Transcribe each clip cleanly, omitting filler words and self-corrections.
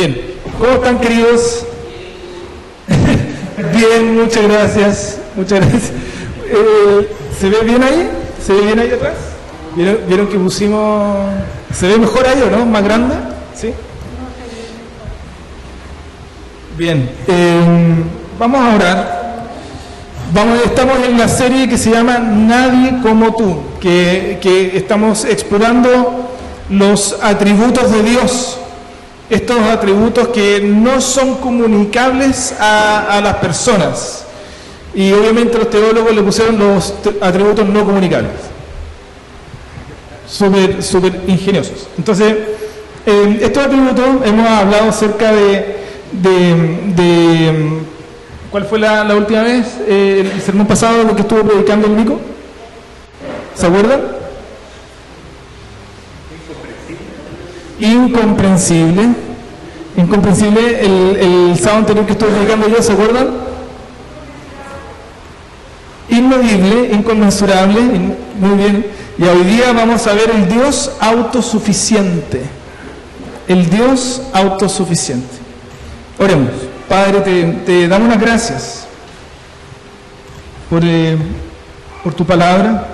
Bien, ¿cómo están, queridos? Bien, muchas gracias. Muchas gracias. ¿Se ve bien ahí? ¿Se ve bien ahí atrás? ¿Vieron que pusimos... ¿Se ve mejor ahí o no? ¿Más grande? ¿Sí? Bien, vamos a orar. Estamos en la serie que se llama Nadie como tú, que estamos explorando los atributos de Dios, estos atributos que no son comunicables a las personas. Y obviamente los teólogos le pusieron los atributos no comunicables. Súper ingeniosos. Entonces, estos atributos hemos hablado acerca de ¿cuál fue la última vez? El sermón pasado, lo que estuvo predicando el Nico. ¿Se acuerdan? Incomprensible. El sábado anterior que estuve predicando yo, ¿se acuerdan? Inmedible, inconmensurable. Muy bien. Y hoy día vamos a ver el Dios autosuficiente. El Dios autosuficiente. Oremos. Padre, te damos las gracias por tu palabra.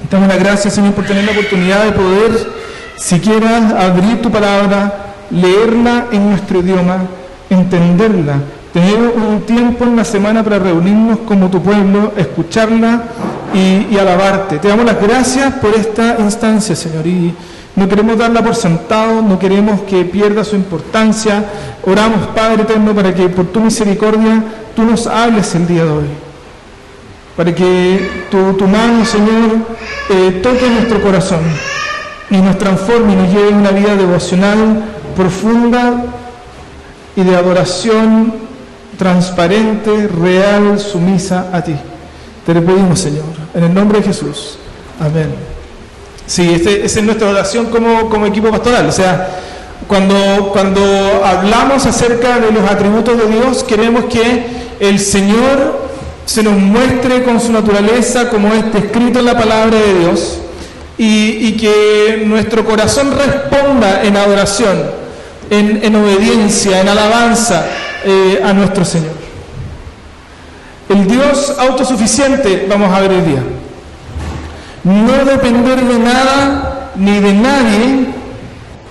Te damos las gracias, Señor, por tener la oportunidad de poder, siquiera, abrir tu palabra, leerla en nuestro idioma, entenderla, tener un tiempo en la semana para reunirnos como tu pueblo, escucharla y alabarte. Te damos las gracias por esta instancia, Señor, y no queremos darla por sentado, no queremos que pierda su importancia. Oramos, Padre eterno, para que por tu misericordia tú nos hables el día de hoy. Para que tu mano, Señor, toque nuestro corazón y nos transforme y nos lleve a una vida devocional profunda y de adoración transparente, real, sumisa a ti. Te lo pedimos, Señor, en el nombre de Jesús. Amén. Sí, esa es nuestra oración como equipo pastoral. O sea, cuando hablamos acerca de los atributos de Dios, queremos que el Señor se nos muestre con su naturaleza como está escrito en la palabra de Dios y que nuestro corazón responda en adoración, en obediencia, en alabanza a nuestro Señor. El Dios autosuficiente, vamos a ver hoy día. No depender de nada ni de nadie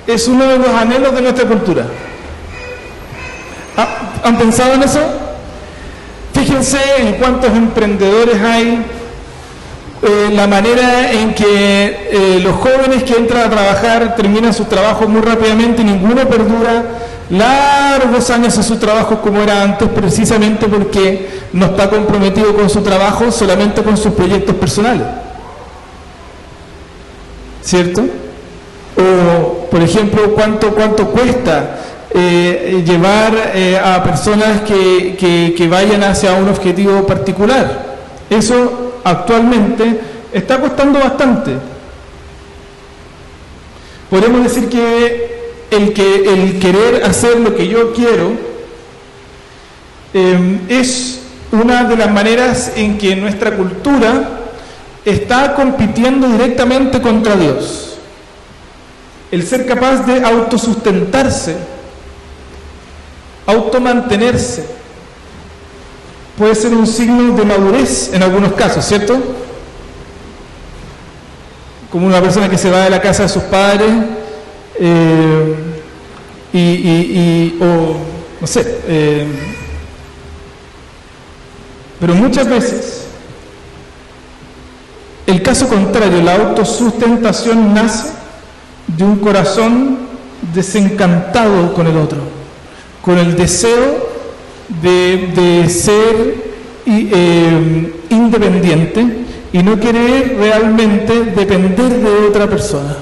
es uno de los anhelos de nuestra cultura. ¿Han pensado en eso? Fíjense en cuántos emprendedores hay, la manera en que los jóvenes que entran a trabajar terminan sus trabajos muy rápidamente y ninguno perdura largos años en sus trabajos como era antes, precisamente porque no está comprometido con su trabajo, solamente con sus proyectos personales. ¿Cierto? O, por ejemplo, ¿cuánto cuesta llevar a personas que vayan hacia un objetivo particular? Eso actualmente está costando bastante. Podemos decir que el querer hacer lo que yo quiero es una de las maneras en que nuestra cultura está compitiendo directamente contra Dios. El ser capaz de autosustentarse, automantenerse, puede ser un signo de madurez en algunos casos, ¿cierto? Como una persona que se va de la casa de sus padres o no sé, pero muchas veces el caso contrario, la autosustentación nace de un corazón desencantado con el otro, con el deseo de ser independiente y no querer realmente depender de otra persona.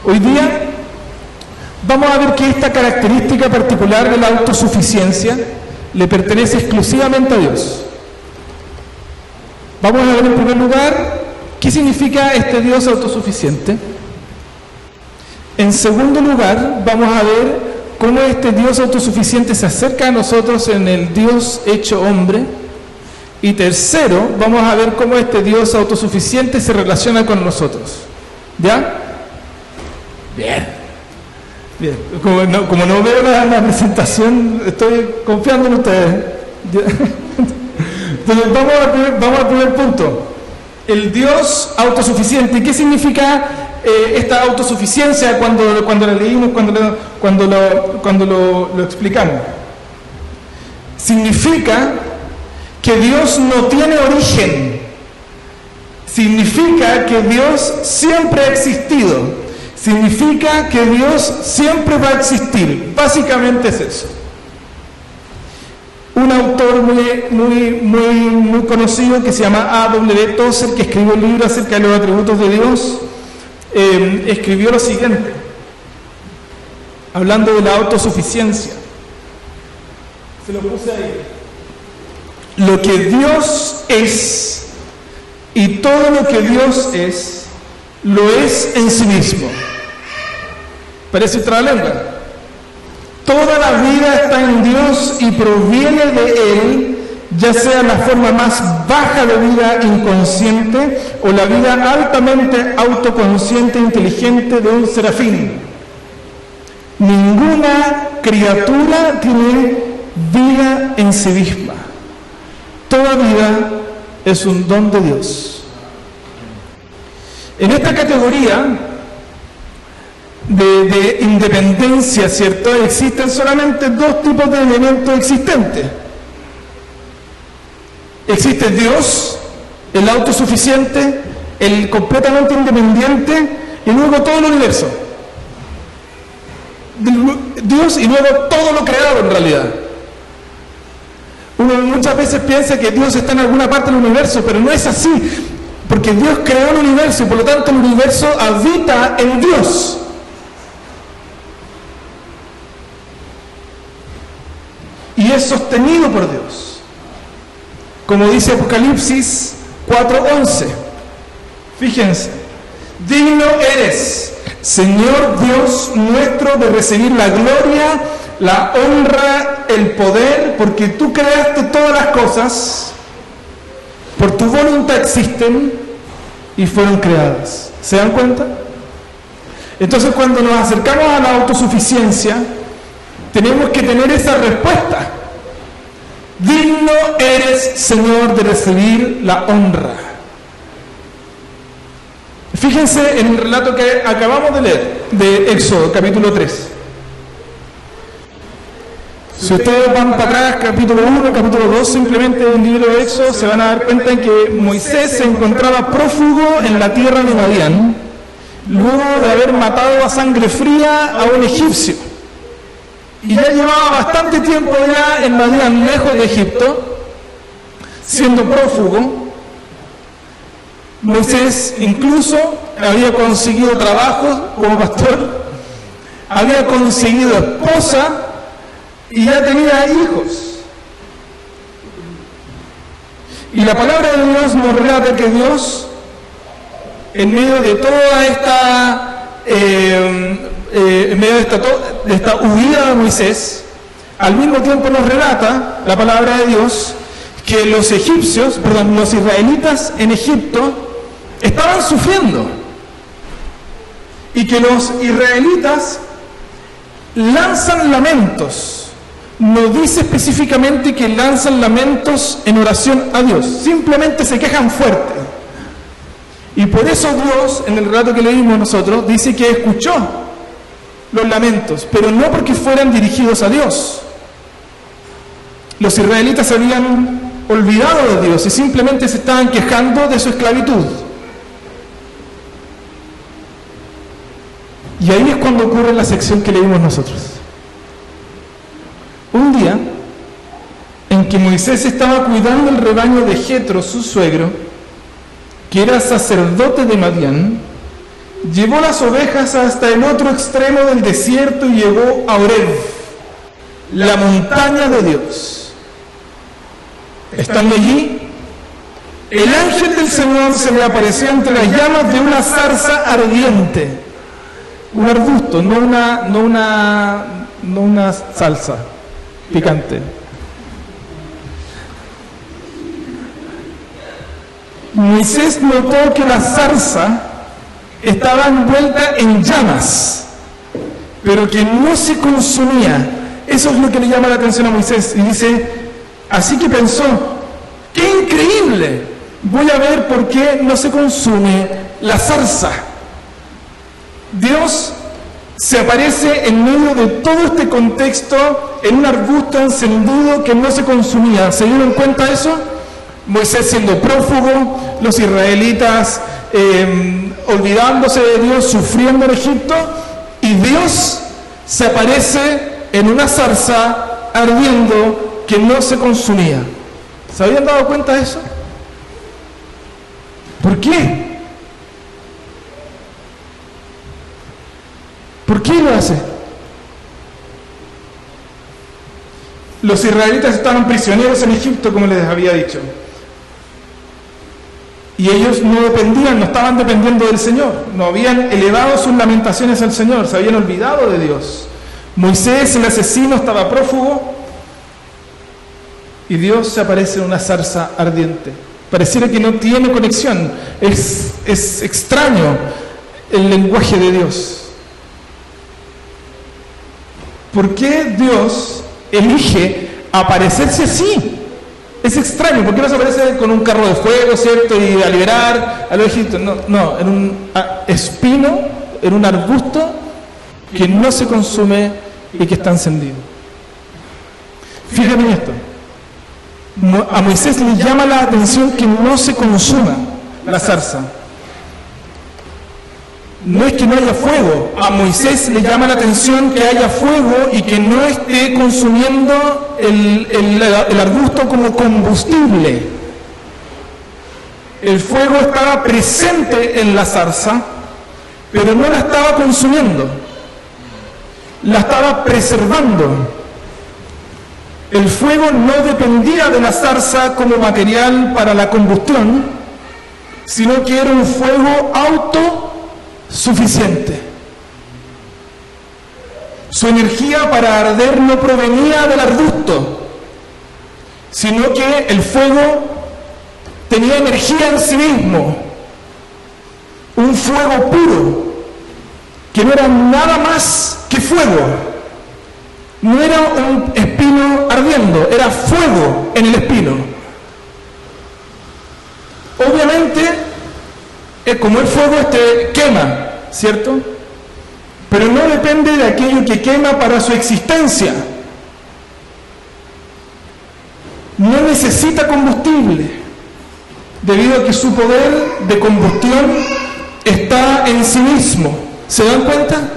Hoy día vamos a ver que esta característica particular de la autosuficiencia le pertenece exclusivamente a Dios. Vamos a ver en primer lugar qué significa este Dios autosuficiente. En segundo lugar, vamos a ver cómo este Dios autosuficiente se acerca a nosotros en el Dios hecho hombre. Y tercero, vamos a ver cómo este Dios autosuficiente se relaciona con nosotros. ¿Ya? Bien. Bien, como no veo la presentación, estoy confiando en ustedes. Entonces, vamos al primer punto. El Dios autosuficiente. ¿Qué significa esta autosuficiencia cuando la leímos, cuando lo explicamos? Significa que Dios no tiene origen. Significa que Dios siempre ha existido. Significa que Dios siempre va a existir. Básicamente es eso. Un autor muy conocido que se llama A.W. Tozer, que escribió un libro acerca de los atributos de Dios, escribió lo siguiente, hablando de la autosuficiencia. Se lo puse ahí. Lo que Dios es y todo lo que Dios es, lo es en sí mismo. Parece otra lengua. Toda la vida está en Dios y proviene de Él, ya sea la forma más baja de vida inconsciente o la vida altamente autoconsciente e inteligente de un serafín. Ninguna criatura tiene vida en sí misma. Toda vida es un don de Dios. En esta categoría de independencia, ¿cierto? Existen solamente dos tipos de elementos existentes. Existe Dios, el autosuficiente, el completamente independiente, y luego todo el universo. Dios y luego todo lo creado en realidad. Uno muchas veces piensa que Dios está en alguna parte del universo, pero no es así, porque Dios creó el universo y por lo tanto el universo habita en Dios. Y es sostenido por Dios. Como dice Apocalipsis 4:11. Fíjense. Digno eres, Señor Dios nuestro, de recibir la gloria, la honra, el poder, porque tú creaste todas las cosas, por tu voluntad existen y fueron creadas. ¿Se dan cuenta? Entonces, cuando nos acercamos a la autosuficiencia, tenemos que tener esa respuesta. Digno eres, Señor, de recibir la honra. Fíjense en el relato que acabamos de leer, de Éxodo, capítulo 3. Si ustedes van para atrás, capítulo 1, capítulo 2, simplemente en el libro de Éxodo, se van a dar cuenta en que Moisés se encontraba prófugo en la tierra de Madián, luego de haber matado a sangre fría a un egipcio. Y ya llevaba bastante tiempo ya en Madián, lejos de Egipto, siendo prófugo. Moisés incluso había conseguido trabajo como pastor, había conseguido esposa y ya tenía hijos. Y la palabra de Dios nos relata que Dios, en medio de toda esta en medio de esta huida de Moisés, al mismo tiempo nos relata la palabra de Dios que los israelitas en Egipto estaban sufriendo y que los israelitas lanzan lamentos. No dice específicamente que lanzan lamentos en oración a Dios, simplemente se quejan fuerte. Y por eso Dios, en el relato que leímos nosotros, dice que escuchó los lamentos, pero no porque fueran dirigidos a Dios. Los israelitas se habían olvidado de Dios y simplemente se estaban quejando de su esclavitud. Y ahí es cuando ocurre la sección que leímos nosotros. Un día en que Moisés estaba cuidando el rebaño de Jetro, su suegro, que era sacerdote de Madián, llevó las ovejas hasta el otro extremo del desierto y llegó a Horeb, la montaña de Dios. Estando allí, el ángel del Señor se le apareció entre las llamas de una zarza ardiente, un arbusto, no una salsa picante. Moisés notó que la zarza estaba envuelta en llamas, pero que no se consumía. Eso es lo que le llama la atención a Moisés. Y dice, así que pensó, ¡qué increíble! Voy a ver por qué no se consume la zarza. Dios se aparece en medio de todo este contexto en un arbusto encendido que no se consumía. ¿Se dieron cuenta de eso? Moisés siendo prófugo, los israelitas olvidándose de Dios, sufriendo en Egipto, y Dios se aparece en una zarza ardiendo que no se consumía. ¿Se habían dado cuenta de eso? ¿Por qué? ¿Por qué lo hace? Los israelitas estaban prisioneros en Egipto, como les había dicho. Y ellos no dependían, no estaban dependiendo del Señor. No habían elevado sus lamentaciones al Señor, se habían olvidado de Dios. Moisés, el asesino, estaba prófugo y Dios se aparece en una zarza ardiente. Pareciera que no tiene conexión. Es extraño el lenguaje de Dios. ¿Por qué Dios elige aparecerse así? Es extraño. ¿Por qué no se aparece con un carro de fuego, cierto? Y a liberar a los egipcios. No, en un espino, en un arbusto que no se consume y que está encendido. Fíjate en esto. A Moisés le llama la atención que no se consuma la zarza. No es que no haya fuego, a Moisés le llama la atención que haya fuego y que no esté consumiendo el arbusto como combustible. El fuego estaba presente en la zarza, pero no la estaba consumiendo, la estaba preservando. El fuego no dependía de la zarza como material para la combustión, sino que era un fuego autosuficiente. Su energía para arder no provenía del arbusto, sino que el fuego tenía energía en sí mismo, un fuego puro, que no era nada más que fuego. No era un espino ardiendo, era fuego en el espino. Obviamente, como el fuego quema, ¿cierto? Pero no depende de aquello que quema para su existencia. No necesita combustible, debido a que su poder de combustión está en sí mismo. ¿Se dan cuenta?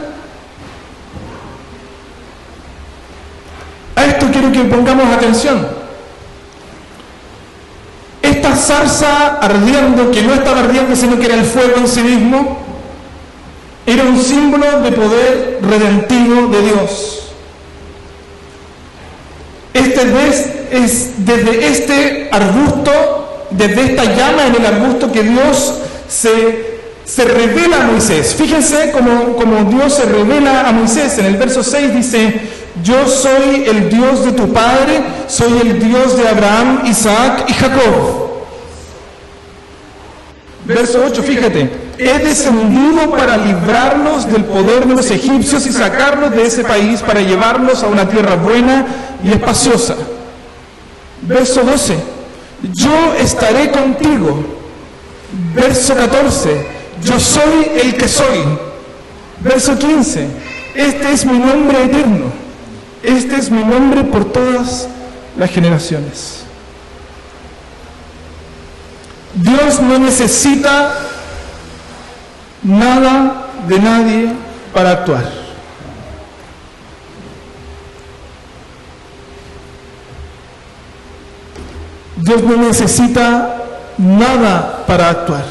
A esto quiero que pongamos atención. Esta zarza ardiendo, que no estaba ardiendo sino que era el fuego en sí mismo, era un símbolo de poder redentivo de Dios. Es desde este arbusto, desde esta llama en el arbusto, que Dios se revela a Moisés. Fíjense cómo Dios se revela a Moisés. En el verso 6 dice: yo soy el Dios de tu padre, soy el Dios de Abraham, Isaac y Jacob. Verso 8, fíjate: he descendido para librarlos del poder de los egipcios y sacarlos de ese país para llevarlos a una tierra buena y espaciosa. Verso 12: yo estaré contigo. Verso 14: yo soy el que soy. Verso 15: este es mi nombre eterno. Este es mi nombre por todas las generaciones. Dios no necesita nada de nadie para actuar. Dios no necesita nada para actuar.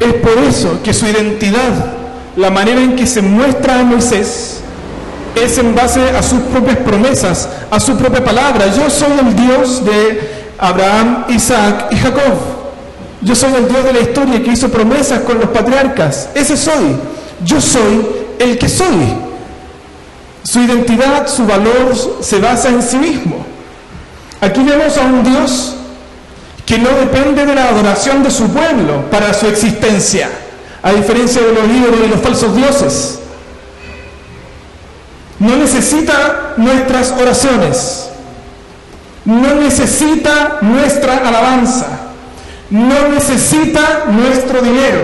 Es por eso que su identidad, la manera en que se muestra a Moisés, es en base a sus propias promesas, a su propia palabra. Yo soy el Dios de Abraham, Isaac y Jacob. Yo soy el Dios de la historia que hizo promesas con los patriarcas. Ese soy. Yo soy el que soy. Su identidad, su valor se basa en sí mismo. Aquí vemos a un Dios que no depende de la adoración de su pueblo para su existencia. a diferencia de los ídolos y los falsos dioses. No necesita nuestras oraciones, no necesita nuestra alabanza, no necesita nuestro dinero,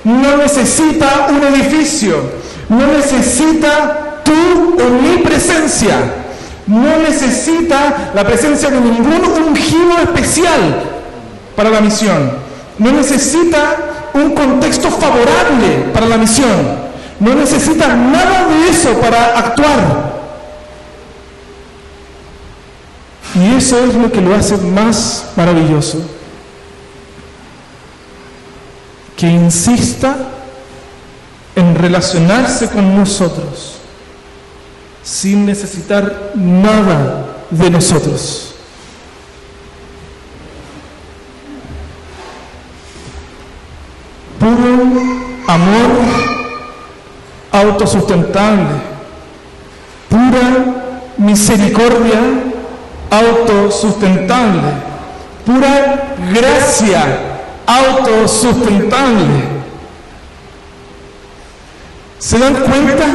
no necesita un edificio, no necesita tu o mi presencia, no necesita la presencia de ningún ungido especial para la misión, no necesita un contexto favorable para la misión, no necesita nada de eso para actuar. Y eso es lo que lo hace más maravilloso. Que insista en relacionarse con nosotros sin necesitar nada de nosotros. Puro amor autosustentable, pura misericordia autosustentable, pura gracia autosustentable. ¿Se dan cuenta?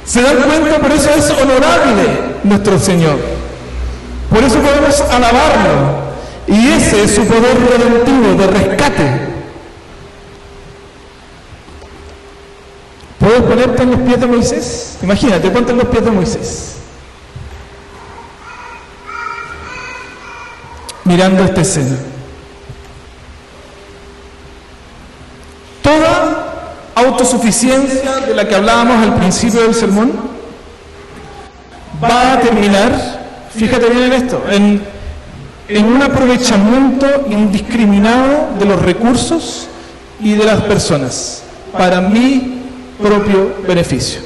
¿Se dan cuenta? Por eso es honorable nuestro Señor. Por eso podemos alabarlo. Y ese es su poder redentivo de rescate. ¿Puedes ponerte en los pies de Moisés? Imagínate, ponte en los pies de Moisés. Mirando esta escena. Toda autosuficiencia de la que hablábamos al principio del sermón va a terminar, fíjate bien en esto, en un aprovechamiento indiscriminado de los recursos y de las personas para mi propio beneficio,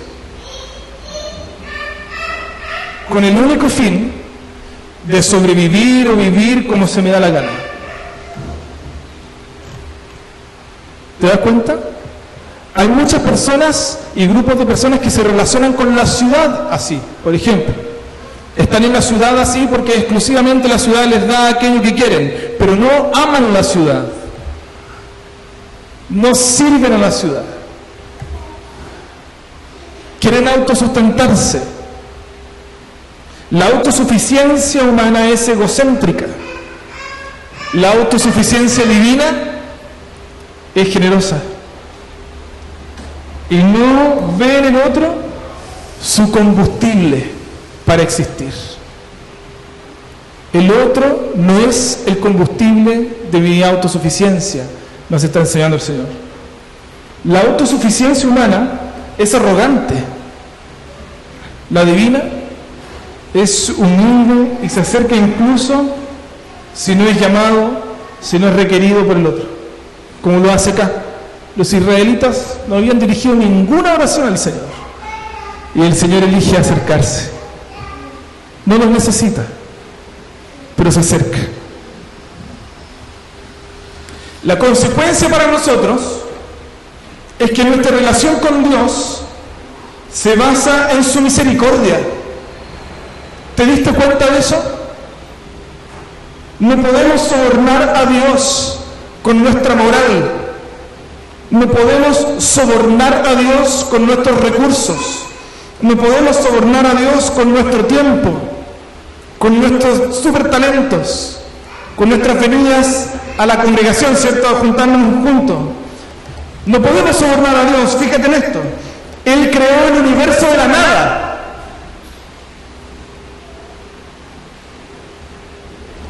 con el único fin de sobrevivir o vivir como se me da la gana. ¿Te das cuenta? Hay muchas personas y grupos de personas que se relacionan con la ciudad así. Por ejemplo, están en la ciudad así porque exclusivamente la ciudad les da aquello que quieren, pero no aman la ciudad, no sirven a la ciudad, quieren autosustentarse. La autosuficiencia humana es egocéntrica, la autosuficiencia divina es generosa y no ve en el otro su combustible para existir. El otro no es el combustible de mi autosuficiencia, nos está enseñando el Señor. La autosuficiencia humana es arrogante, la divina es humilde y se acerca incluso si no es llamado, si no es requerido por el otro, como lo hace acá. Los israelitas no habían dirigido ninguna oración al Señor y el Señor elige acercarse. No los necesita, pero se acerca. La consecuencia para nosotros es que nuestra relación con Dios se basa en su misericordia. ¿Te diste cuenta de eso? No podemos sobornar a Dios con nuestra moral. No podemos sobornar a Dios con nuestros recursos. No podemos sobornar a Dios con nuestro tiempo, con nuestros super talentos, con nuestras venidas a la congregación, ¿cierto? A juntarnos juntos. No podemos sobornar a Dios, fíjate en esto. Él creó el universo de la nada.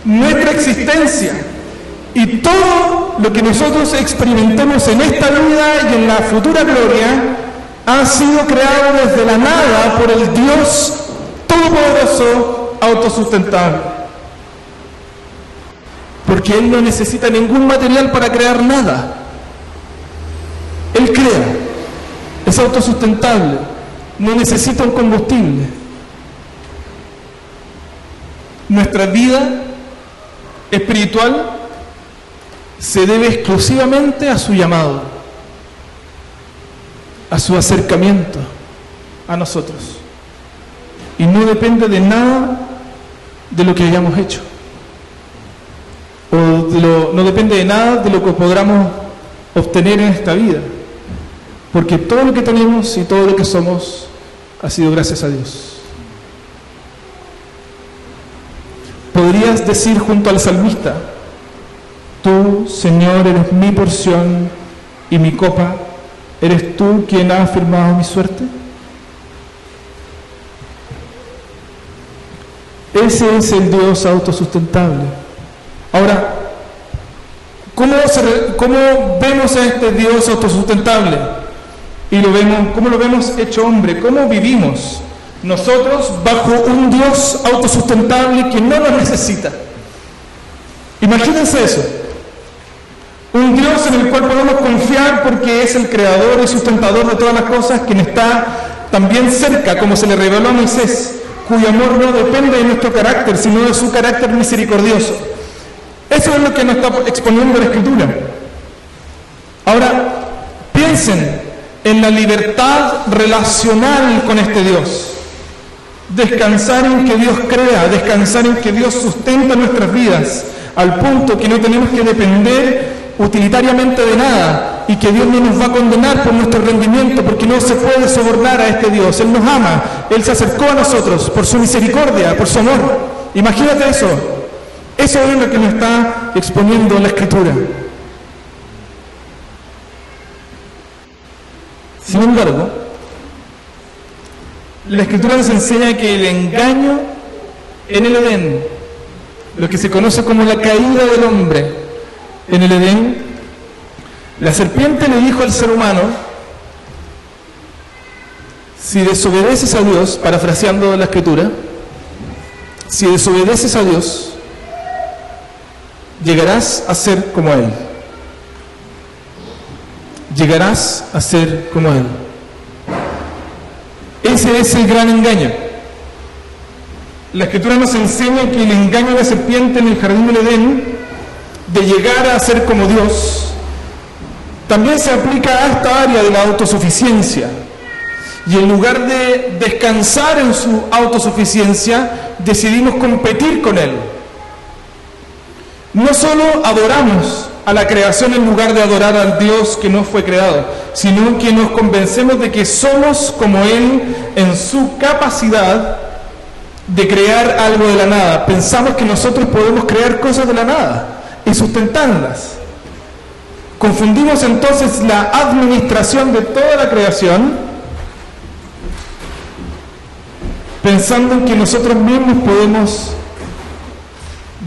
Nuestra existencia y todo lo que nosotros experimentemos en esta vida y en la futura gloria ha sido creado desde la nada por el Dios todopoderoso, autosustentable. Porque Él no necesita ningún material para crear nada. Él crea, es autosustentable, no necesita un combustible. Nuestra vida espiritual se debe exclusivamente a su llamado, a su acercamiento a nosotros, y no depende de nada de lo que hayamos hecho o no depende de nada de lo que podamos obtener en esta vida, porque todo lo que tenemos y todo lo que somos ha sido gracias a Dios. Podrías decir junto al salmista: tú, Señor, eres mi porción y mi copa, ¿eres tú quien ha afirmado mi suerte? Ese es el Dios autosustentable. Ahora, ¿cómo vemos a este Dios autosustentable? ¿Cómo lo vemos hecho hombre? ¿Cómo vivimos nosotros bajo un Dios autosustentable que no nos necesita? Imagínense eso. Un Dios en el cual podemos confiar porque es el creador y sustentador de todas las cosas, quien está también cerca, como se le reveló a Moisés, cuyo amor no depende de nuestro carácter, sino de su carácter misericordioso. Eso es lo que nos está exponiendo la Escritura. Ahora, piensen en la libertad relacional con este Dios. Descansar en que Dios crea, descansar en que Dios sustenta nuestras vidas, al punto que no tenemos que depender utilitariamente de nada, y que Dios no nos va a condenar por nuestro rendimiento, porque no se puede sobornar a este Dios. Él nos ama, Él se acercó a nosotros por su misericordia, por su amor. Imagínate eso. Eso es lo que nos está exponiendo la Escritura. Sin embargo, la Escritura nos enseña que el engaño en el Edén, lo que se conoce como la caída del hombre en el Edén, la serpiente le dijo al ser humano: si desobedeces a Dios, parafraseando la Escritura, si desobedeces a Dios, llegarás a ser como Él. Llegarás a ser como Él. Ese es el gran engaño. La Escritura nos enseña que el engaño de la serpiente en el jardín del Edén, de llegar a ser como Dios, también se aplica a esta área de la autosuficiencia. Y en lugar de descansar en su autosuficiencia, decidimos competir con Él. No solo adoramos a la creación en lugar de adorar al Dios que no fue creado, sino que nos convencemos de que somos como Él en su capacidad de crear algo de la nada. Pensamos que nosotros podemos crear cosas de la nada y sustentarlas. Confundimos entonces la administración de toda la creación, pensando en que nosotros mismos podemos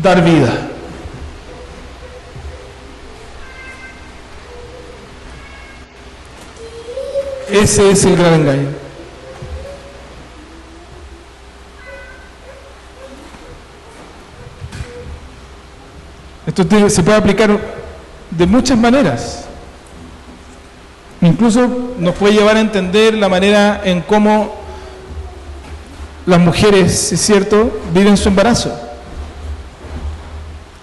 dar vida. Ese es el gran engaño. Esto se puede aplicar de muchas maneras. Incluso nos puede llevar a entender la manera en cómo las mujeres, es cierto, viven su embarazo.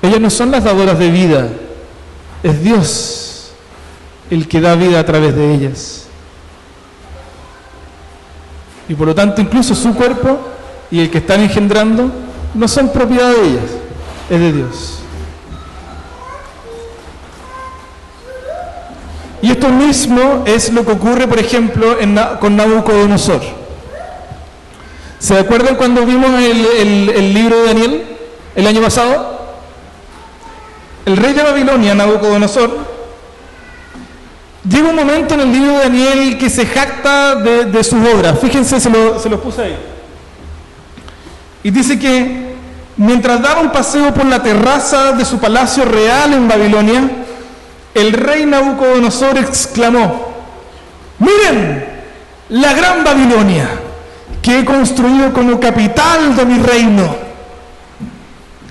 Ellas no son las dadoras de vida, es Dios el que da vida a través de ellas. Y por lo tanto, incluso su cuerpo y el que están engendrando no son propiedad de ellas, es de Dios. Y esto mismo es lo que ocurre, por ejemplo, con Nabucodonosor. ¿Se acuerdan cuando vimos el libro de Daniel el año pasado? El rey de Babilonia, Nabucodonosor, llega un momento en el libro de Daniel que se jacta de sus obras. Fíjense, se los puse ahí. Y dice que mientras daba un paseo por la terraza de su palacio real en Babilonia, el rey Nabucodonosor exclamó: miren, la gran Babilonia que he construido como capital de mi reino,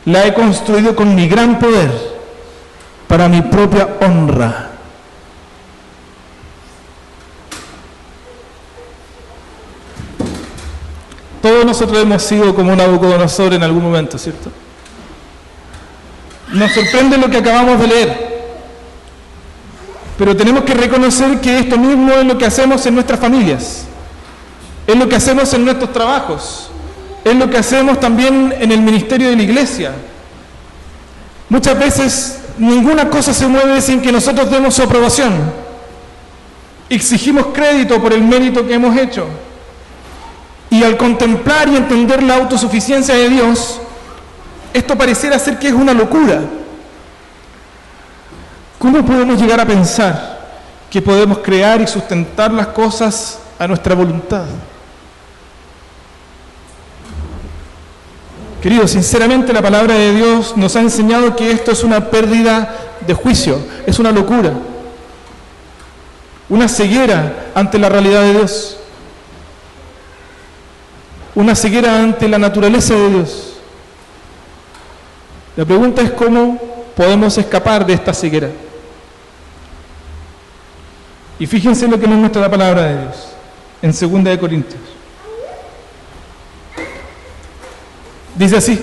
la he construido con mi gran poder para mi propia honra. Todos nosotros hemos sido como Nabucodonosor en algún momento, ¿cierto? Nos sorprende lo que acabamos de leer, pero tenemos que reconocer que esto mismo es lo que hacemos en nuestras familias, es lo que hacemos en nuestros trabajos, es lo que hacemos también en el ministerio de la iglesia. Muchas veces ninguna cosa se mueve sin que nosotros demos su aprobación. Exigimos crédito por el mérito que hemos hecho. Y al contemplar y entender la autosuficiencia de Dios, esto pareciera ser que es una locura. ¿Cómo podemos llegar a pensar que podemos crear y sustentar las cosas a nuestra voluntad? Queridos, sinceramente la palabra de Dios nos ha enseñado que esto es una pérdida de juicio, es una locura, una ceguera ante la realidad de Dios, una ceguera ante la naturaleza de Dios. La pregunta es cómo podemos escapar de esta ceguera. Y fíjense lo que nos muestra la palabra de Dios en 2 de Corintios. Dice así: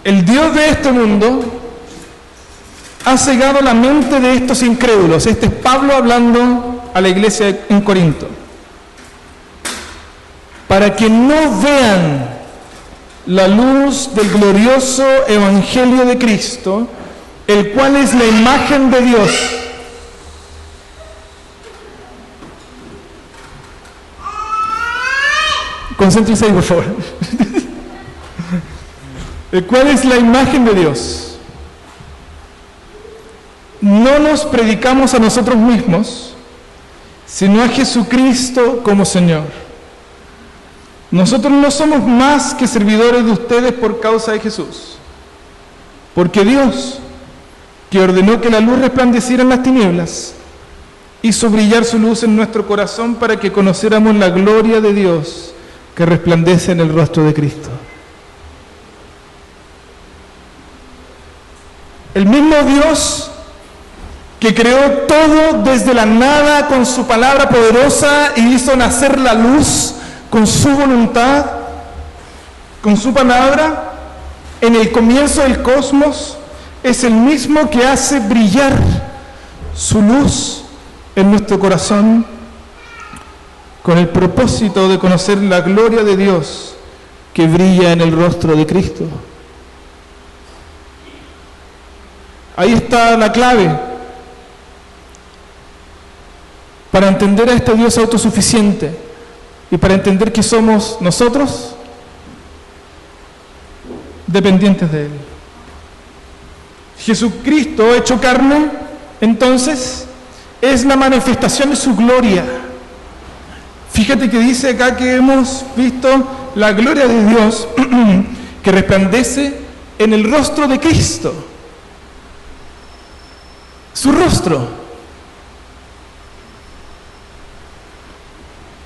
el Dios de este mundo ha cegado la mente de estos incrédulos. Este es Pablo hablando a la iglesia en Corinto, para que no vean la luz del glorioso evangelio de Cristo, el cual es la imagen de Dios. Concéntrense ahí, por favor. El cual es la imagen de Dios. No nos predicamos a nosotros mismos, sino a Jesucristo como Señor. Nosotros no somos más que servidores de ustedes por causa de Jesús. Porque Dios, que ordenó que la luz resplandeciera en las tinieblas, hizo brillar su luz en nuestro corazón para que conociéramos la gloria de Dios que resplandece en el rostro de Cristo. El mismo Dios que creó todo desde la nada con su palabra poderosa y hizo nacer la luz con su voluntad, con su palabra, en el comienzo del cosmos, es el mismo que hace brillar su luz en nuestro corazón con el propósito de conocer la gloria de Dios que brilla en el rostro de Cristo. Ahí está la clave para entender a este Dios autosuficiente y para entender que somos nosotros dependientes de Él. Jesucristo hecho carne, entonces, es la manifestación de su gloria. Fíjate que dice acá que hemos visto la gloria de Dios que resplandece en el rostro de Cristo. Su rostro.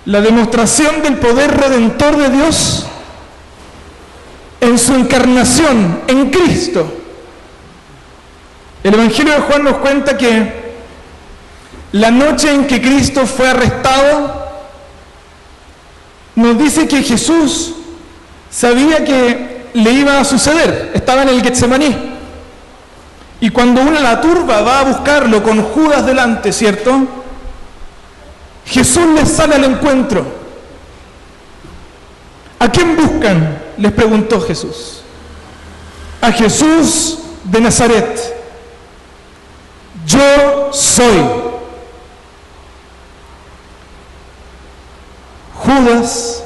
La demostración del poder redentor de Dios en su encarnación, en Cristo. El Evangelio de Juan nos cuenta que la noche en que Cristo fue arrestado, nos dice que Jesús sabía que le iba a suceder, estaba en el Getsemaní. Y cuando la turba va a buscarlo con Judas delante, ¿cierto? Jesús les sale al encuentro. ¿A quién buscan?, les preguntó Jesús. A Jesús de Nazaret. Yo soy. Judas,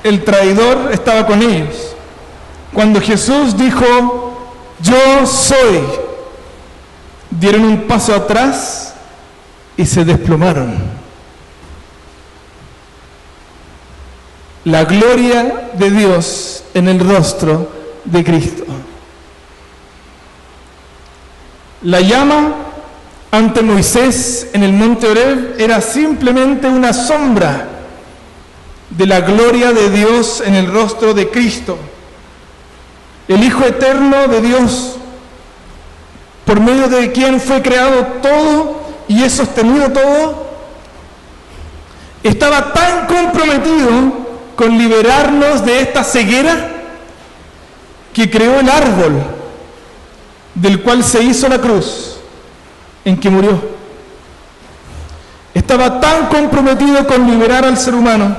el traidor, estaba con ellos. Cuando Jesús dijo, yo soy, dieron un paso atrás y se desplomaron. La gloria de Dios en el rostro de Cristo. La llama ante Moisés en el monte Horeb era simplemente una sombra de la gloria de Dios en el rostro de Cristo, el Hijo eterno de Dios, por medio de quien fue creado todo y es sostenido todo. Estaba tan comprometido con liberarnos de esta ceguera que creó el árbol del cual se hizo la cruz en que murió. Estaba tan comprometido con liberar al ser humano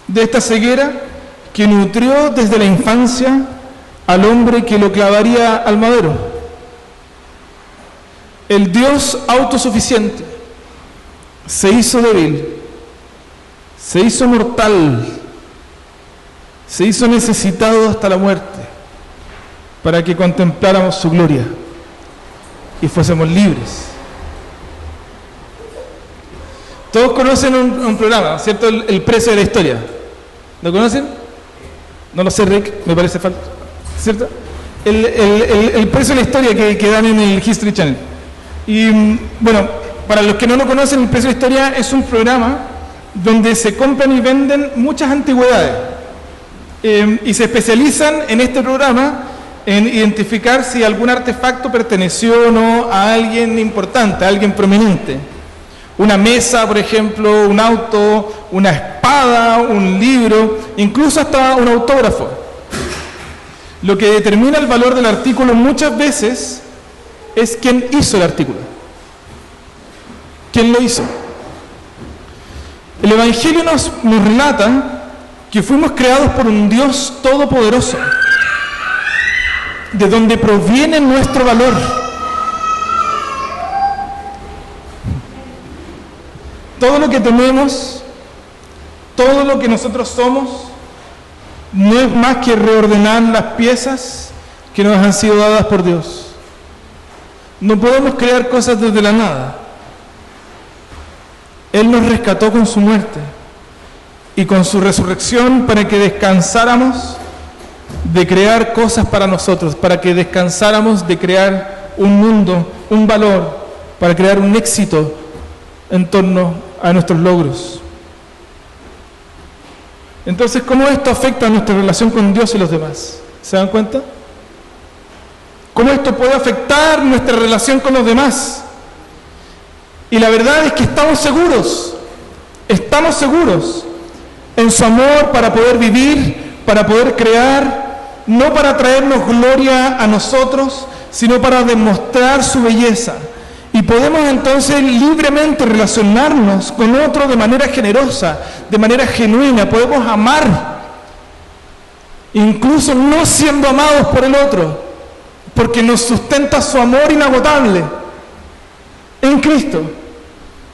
de esta ceguera que nutrió desde la infancia al hombre que lo clavaría al madero. El Dios autosuficiente se hizo débil, se hizo mortal, se hizo necesitado hasta la muerte para que contempláramos su gloria y fuésemos libres. Todos conocen un programa, ¿cierto? El precio de la historia. ¿Lo conocen? No lo sé, Rick, me parece falta, ¿cierto? El precio de la historia que dan en el History Channel. Y bueno, para los que no lo conocen, el precio de la historia es un programa donde se compran y venden muchas antigüedades. Y se especializan en este programa en identificar si algún artefacto perteneció o no a alguien importante, a alguien prominente. Una mesa, por ejemplo, un auto, una espada, un libro, incluso hasta un autógrafo. Lo que determina el valor del artículo muchas veces es quién hizo el artículo. ¿Quién lo hizo? El Evangelio nos relata que fuimos creados por un Dios todopoderoso, de donde proviene nuestro valor. Todo lo que tenemos, todo lo que nosotros somos, no es más que reordenar las piezas que nos han sido dadas por Dios. No podemos crear cosas desde la nada. Él nos rescató con su muerte y con su resurrección para que descansáramos de crear cosas para nosotros, para que descansáramos de crear un mundo, un valor, para crear un éxito en torno a nuestros logros. Entonces, ¿cómo esto afecta a nuestra relación con Dios y los demás? ¿Se dan cuenta? ¿Cómo esto puede afectar nuestra relación con los demás? Y la verdad es que estamos seguros en su amor para poder vivir, para poder crear, no para traernos gloria a nosotros, sino para demostrar su belleza. Y podemos entonces libremente relacionarnos con otro de manera generosa, de manera genuina. Podemos amar, incluso no siendo amados por el otro, porque nos sustenta su amor inagotable en Cristo.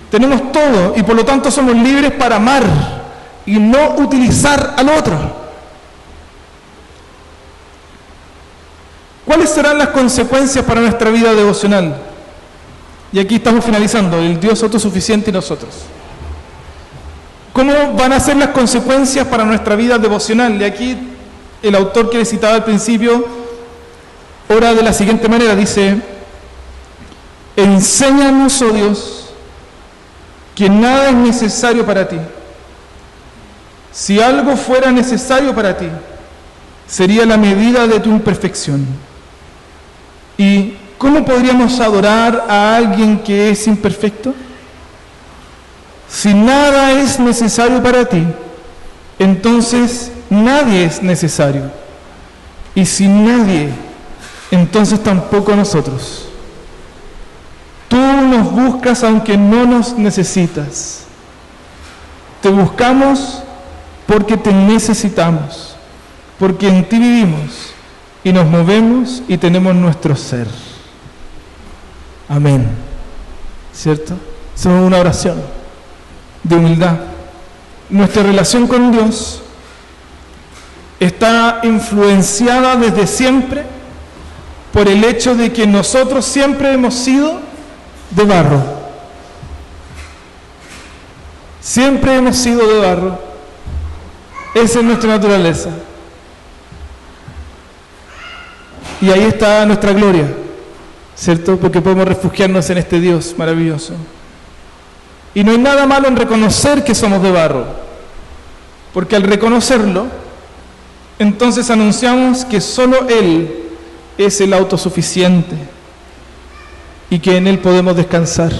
Tenemos todo y por lo tanto somos libres para amar y no utilizar al otro. ¿Cuáles serán las consecuencias para nuestra vida devocional? Y aquí estamos finalizando, el Dios autosuficiente y nosotros. ¿Cómo van a ser las consecuencias para nuestra vida devocional? Y aquí el autor que les citaba al principio ora de la siguiente manera, dice: enséñanos, oh Dios, que nada es necesario para ti. Si algo fuera necesario para ti, sería la medida de tu imperfección. ¿Y cómo podríamos adorar a alguien que es imperfecto? Si nada es necesario para ti, entonces nadie es necesario. Y si nadie, entonces tampoco nosotros. Tú nos buscas aunque no nos necesitas. Te buscamos porque te necesitamos, porque en ti vivimos y nos movemos y tenemos nuestro ser. Amén. ¿Cierto? Es una oración de humildad. Nuestra relación con Dios está influenciada desde siempre por el hecho de que nosotros siempre hemos sido de barro. Siempre hemos sido de barro. Esa es nuestra naturaleza. Y ahí está nuestra gloria, ¿cierto? Porque podemos refugiarnos en este Dios maravilloso. Y no hay nada malo en reconocer que somos de barro, porque al reconocerlo, entonces anunciamos que solo Él es el autosuficiente y que en Él podemos descansar,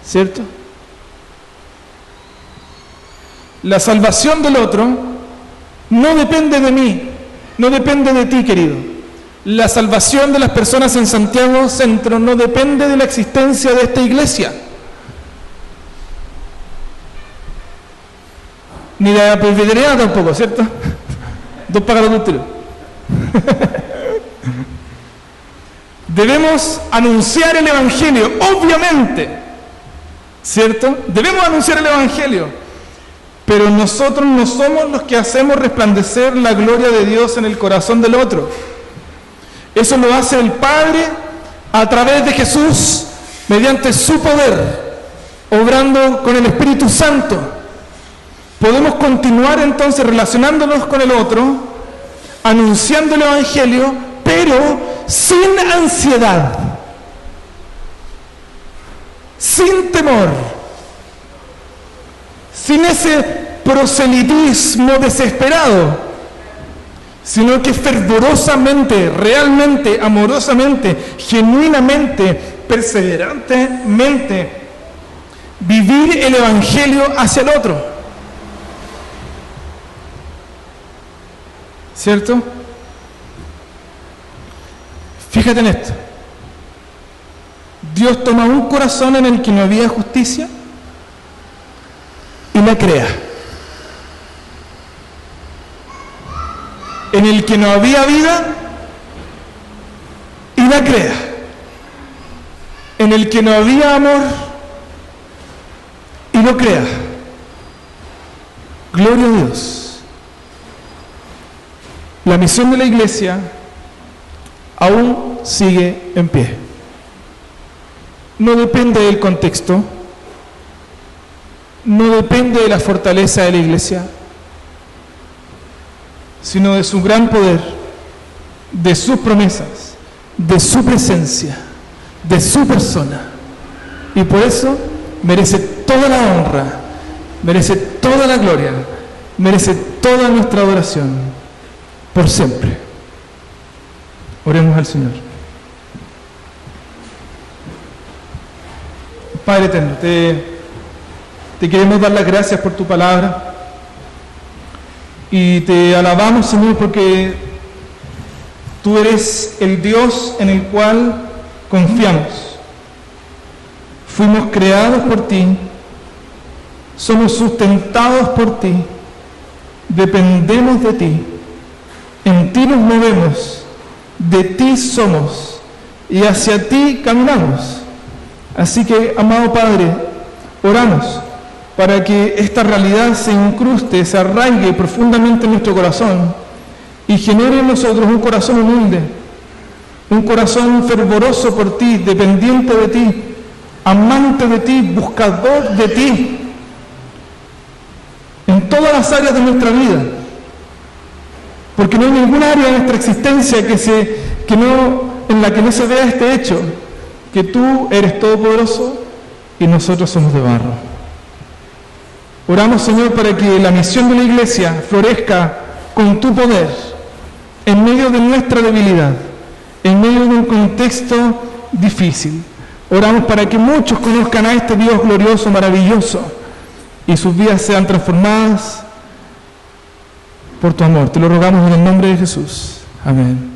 ¿cierto? La salvación del otro no depende de mí, no depende de ti, querido. La salvación de las personas en Santiago Centro no depende de la existencia de esta iglesia, ni de la presbitería tampoco, ¿cierto? Dos para los adúlteros. Debemos anunciar el Evangelio, obviamente, ¿cierto? Debemos anunciar el Evangelio, pero nosotros no somos los que hacemos resplandecer la gloria de Dios en el corazón del otro. Eso lo hace el Padre a través de Jesús, mediante su poder, obrando con el Espíritu Santo. Podemos continuar entonces relacionándonos con el otro, anunciando el Evangelio, pero sin ansiedad, sin temor, sin ese proselitismo desesperado, sino que fervorosamente, realmente, amorosamente, genuinamente, perseverantemente, vivir el Evangelio hacia el otro. ¿Cierto? Fíjate en esto. Dios toma un corazón en el que no había justicia y la crea. En el que no había vida y la crea. En el que no había amor y lo crea. Gloria a Dios. La misión de la Iglesia aún sigue en pie. No depende del contexto, no depende de la fortaleza de la Iglesia, sino de su gran poder, de sus promesas, de su presencia, de su persona. Y por eso merece toda la honra, merece toda la gloria, merece toda nuestra adoración, por siempre. Oremos al Señor. Padre eterno, te queremos dar las gracias por tu palabra y te alabamos, Señor, porque tú eres el Dios en el cual confiamos. Fuimos creados por ti, somos sustentados por ti, dependemos de ti, en ti nos movemos, de ti somos y hacia ti caminamos. Así que, amado Padre, oramos para que esta realidad se incruste, se arraigue profundamente en nuestro corazón y genere en nosotros un corazón humilde, un corazón fervoroso por ti, dependiente de ti, amante de ti, buscador de ti, en todas las áreas de nuestra vida. Porque no hay ninguna área de nuestra existencia en la que no se vea este hecho, que tú eres todopoderoso y nosotros somos de barro. Oramos, Señor, para que la misión de la Iglesia florezca con tu poder, en medio de nuestra debilidad, en medio de un contexto difícil. Oramos para que muchos conozcan a este Dios glorioso, maravilloso, y sus vidas sean transformadas por tu amor. Te lo rogamos en el nombre de Jesús. Amén.